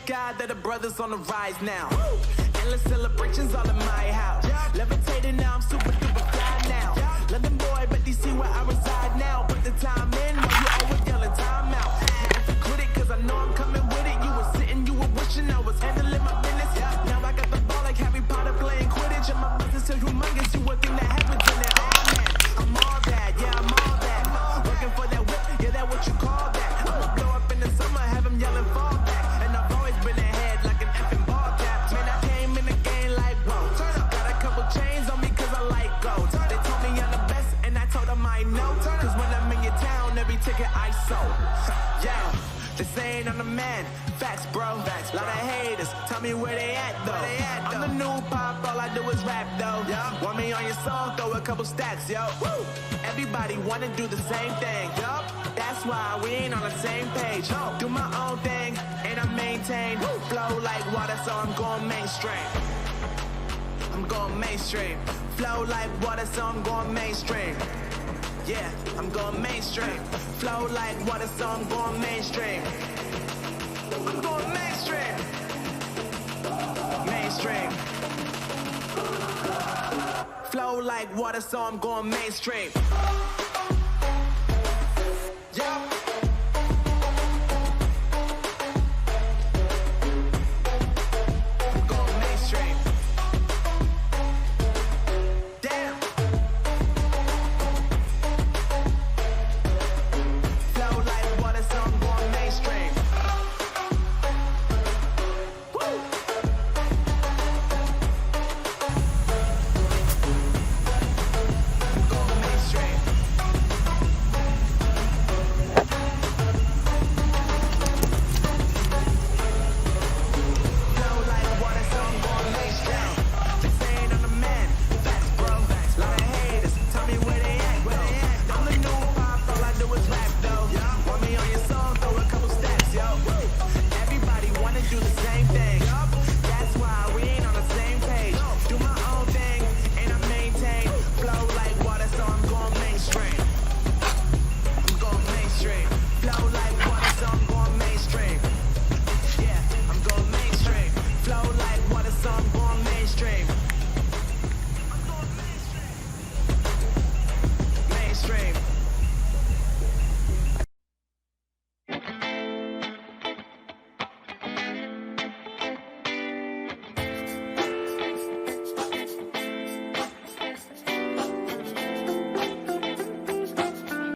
God that the brothers on the rise now. Endless celebrations all in my house. Levitating now, I'm super duper fly now. London boy, but DC where I reside now. Put the time in while you always yelling time out. If you quit it, cause I know I'm coming with it. You were sitting, you were wishing I was handling my business. Now I got the ball like Harry Potter playing Quidditch. And my business is humongous, you would think that happens in it. Oh man, I'm all that, yeah, I'm all that. Working for that whip, yeah, that what you call that. I'ma blow up in the summer, have them yelling fall back. And I've always been ahead like an effing ball cap. Man, I came in the game like, whoa. Got a couple chains on me cause I like gold. They told me I'm the best and I told them I know. Cause when I'm in your town, every ticket I sold. Yeah, they saying I'm the man. Facts, bro. Facts, lot of haters. Tell me where they at, though. I'm the new pop, all I do is rap, though. Want me on your song, throw a couple stacks, yo. Woo. Everybody wanna do the same thing, yo. That's why we ain't on the same page. Do my own thing, and I maintain. Flow like water, so I'm going mainstream. I'm going mainstream. Flow like water, so I'm going mainstream. Yeah, I'm going mainstream. Flow like water, so I'm going mainstream. I'm going mainstream. Mainstream. Flow like water, so I'm going mainstream.